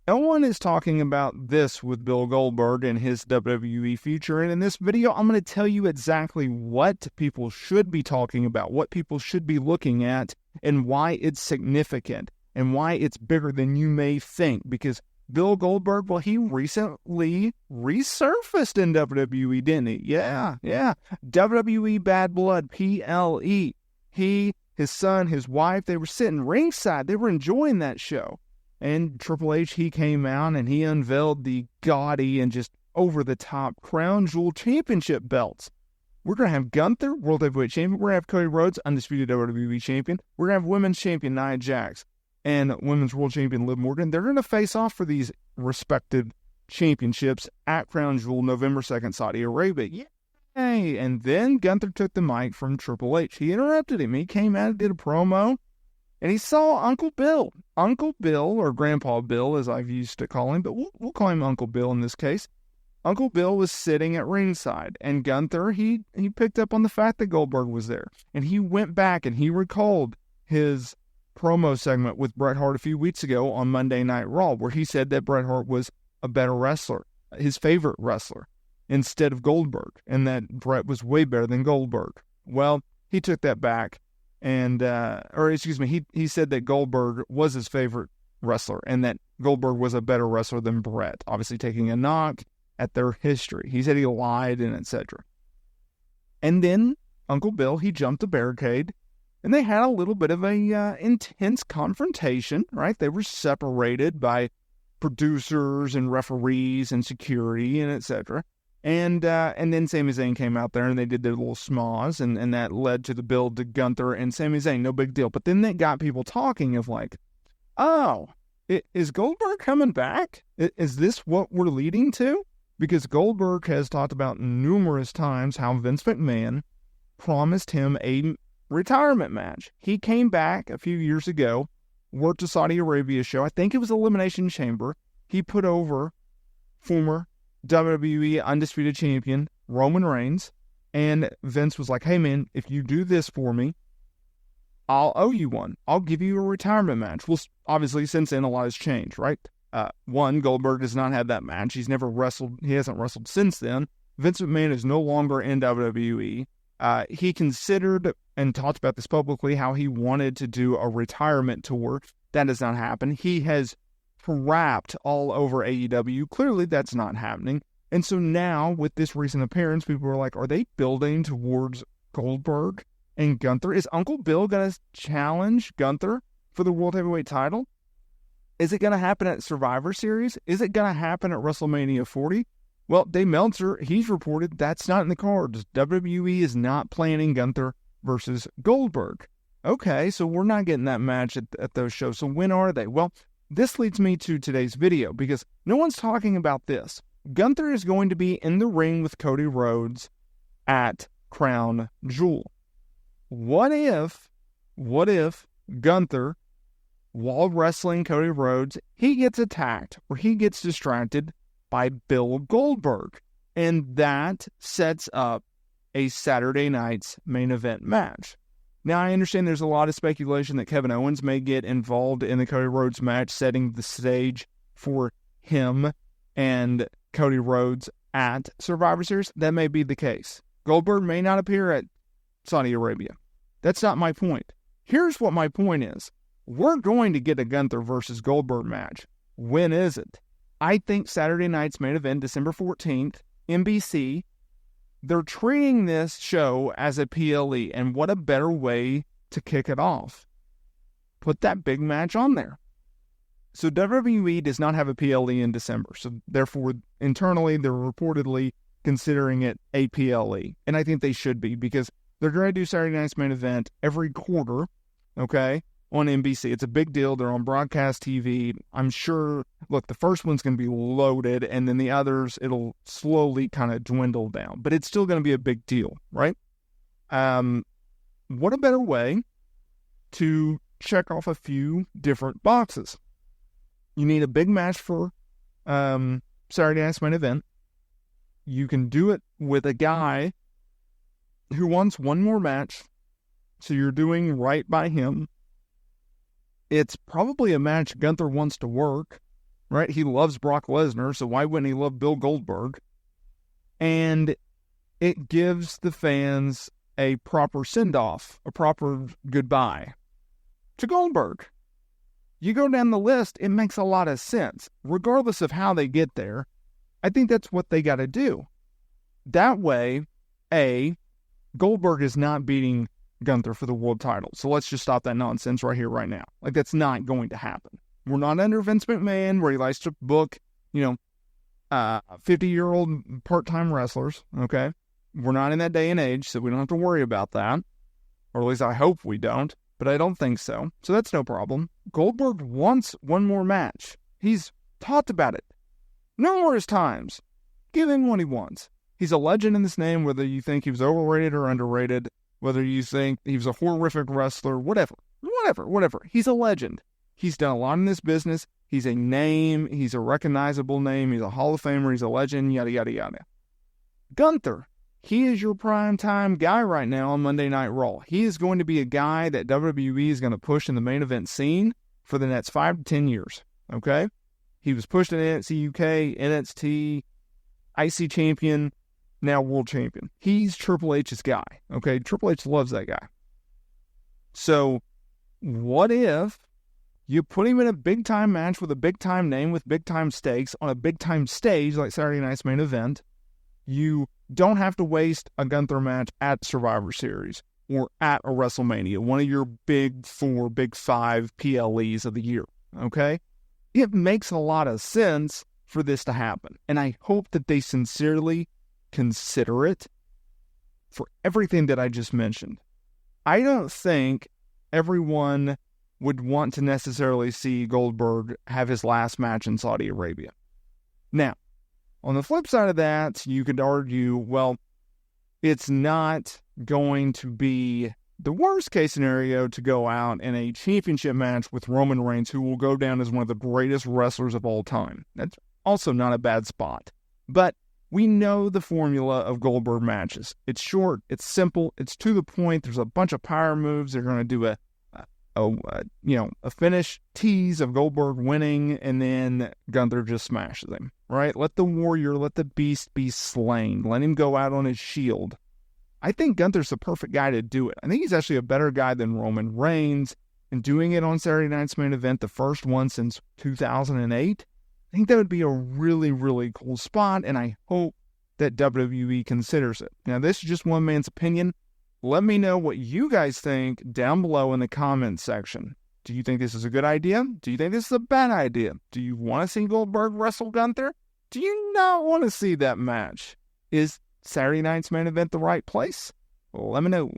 No one is talking about this with Bill Goldberg and his WWE future. And in this video, I'm going to tell you exactly what people should be talking about, what people should be looking at, and why it's significant and why it's bigger than you may think. Because Bill Goldberg, well, he recently resurfaced in WWE, didn't he? Yeah. WWE Bad Blood, PLE. He, his son, his wife, they were sitting ringside. They were enjoying that show. And Triple H, he came out and he unveiled the gaudy and just over-the-top Crown Jewel Championship belts. We're going to have Gunther, World Heavyweight Champion. We're going to have Cody Rhodes, Undisputed WWE Champion. We're going to have Women's Champion Nia Jax and Women's World Champion Liv Morgan. They're going to face off for these respective championships at Crown Jewel November 2nd, Saudi Arabia. Yay! And then Gunther took the mic from Triple H. He interrupted him. He came out and did a promo. And he saw Uncle Bill, or Grandpa Bill, as I've used to call him, but we'll call him Uncle Bill in this case. Uncle Bill was sitting at ringside, and Gunther, he picked up on the fact that Goldberg was there. And he went back and he recalled his promo segment with Bret Hart a few weeks ago on Monday Night Raw, where he said that Bret Hart was a better wrestler, his favorite wrestler, instead of Goldberg, and that Bret was way better than Goldberg. Well, he took that back. And, he said that Goldberg was his favorite wrestler and that Goldberg was a better wrestler than Bret, obviously taking a knock at their history. He said he lied and etc. And then Uncle Bill, he jumped the barricade and they had a little bit of a intense confrontation, right? They were separated by producers and referees and security and etc. And then Sami Zayn came out there and they did their little smoz, and that led to the build to Gunther and Sami Zayn, no big deal. But then that got people talking of like, oh, is Goldberg coming back? Is this what we're leading to? Because Goldberg has talked about numerous times how Vince McMahon promised him a retirement match. He came back a few years ago, worked a Saudi Arabia show. I think it was Elimination Chamber. He put over former WWE Undisputed Champion Roman Reigns, and Vince was like, hey man, if you do this for me, I'll owe you one. I'll give you a retirement match. Well, obviously, since then, a lot has changed, right? One, Goldberg does not have that match. He's never wrestled. He hasn't wrestled since then. Vince McMahon is no longer in WWE. He considered and talked about this publicly, how he wanted to do a retirement tour. That has not happened. He has wrapped all over AEW. Clearly, that's not happening. And so now, with this recent appearance, people are like, are they building towards Goldberg and Gunther? Is Uncle Bill going to challenge Gunther for the World Heavyweight title? Is it going to happen at Survivor Series? Is it going to happen at WrestleMania 40? Well, Dave Meltzer, he's reported that's not in the cards. WWE is not planning Gunther versus Goldberg. Okay, so we're not getting that match at those shows. So when are they? Well, this leads me to today's video because no one's talking about this. Gunther is going to be in the ring with Cody Rhodes at Crown Jewel. What if Gunther, while wrestling Cody Rhodes, he gets attacked or he gets distracted by Bill Goldberg, and that sets up a Saturday night's main event match? Now, I understand there's a lot of speculation that Kevin Owens may get involved in the Cody Rhodes match, setting the stage for him and Cody Rhodes at Survivor Series. That may be the case. Goldberg may not appear at Saudi Arabia. That's not my point. Here's what my point is. We're going to get a Gunther versus Goldberg match. When is it? I think Saturday night's main event, December 14th, NBC. They're treating this show as a PLE, and what a better way to kick it off. Put that big match on there. So WWE does not have a PLE in December, so therefore, internally, they're reportedly considering it a PLE, and I think they should be, because they're going to do Saturday night's main event every quarter, okay, on NBC. It's a big deal. They're on broadcast TV. I'm sure, look, the first one's going to be loaded, and then the others, it'll slowly kind of dwindle down. But it's still going to be a big deal, right? What a better way to check off a few different boxes. You need a big match for Saturday night's main event. You can do it with a guy who wants one more match, so you're doing right by him. It's probably a match Gunther wants to work, right? He loves Brock Lesnar, so why wouldn't he love Bill Goldberg? And it gives the fans a proper send-off, a proper goodbye to Goldberg. You go down the list, it makes a lot of sense. Regardless of how they get there, I think that's what they got to do. That way, Goldberg is not beating Gunther for the world title. So let's just stop that nonsense right here, right now. Like, that's not going to happen. We're not under Vince McMahon, where he likes to book, 50-year-old part-time wrestlers, okay? We're not in that day and age, so we don't have to worry about that. Or at least I hope we don't, but I don't think so. So that's no problem. Goldberg wants one more match. He's talked about it numerous times. Give him what he wants. He's a legend in this name, whether you think he was overrated or underrated, whether you think he was a horrific wrestler, whatever. He's a legend. He's done a lot in this business. He's a name. He's a recognizable name. He's a Hall of Famer. He's a legend, yada, yada, yada. Gunther, he is your primetime guy right now on Monday Night Raw. He is going to be a guy that WWE is going to push in the main event scene for the next 5 to 10 years, okay? He was pushed in NXT UK, NXT, IC champion, now world champion. He's Triple H's guy, okay? Triple H loves that guy. So what if you put him in a big-time match with a big-time name with big-time stakes on a big-time stage like Saturday Night's Main Event? You don't have to waste a Gunther match at Survivor Series or at a WrestleMania, one of your big 4, big 5 PLEs of the year, okay? It makes a lot of sense for this to happen, and I hope that they sincerely consider it for everything that I just mentioned. I don't think everyone would want to necessarily see Goldberg have his last match in Saudi Arabia. Now, on the flip side of that, you could argue, well, it's not going to be the worst case scenario to go out in a championship match with Roman Reigns, who will go down as one of the greatest wrestlers of all time. That's also not a bad spot. But we know the formula of Goldberg matches. It's short, it's simple, it's to the point. There's a bunch of power moves. They're going to do a finish tease of Goldberg winning, and then Gunther just smashes him, right? Let the warrior, let the beast be slain. Let him go out on his shield. I think Gunther's the perfect guy to do it. I think he's actually a better guy than Roman Reigns, and doing it on Saturday Night's Main Event, the first one since 2008, I think that would be a really, really cool spot, and I hope that WWE considers it. Now, this is just one man's opinion. Let me know what you guys think down below in the comments section. Do you think this is a good idea? Do you think this is a bad idea? Do you want to see Goldberg wrestle Gunther? Do you not want to see that match? Is Saturday Night's Main Event the right place? Let me know.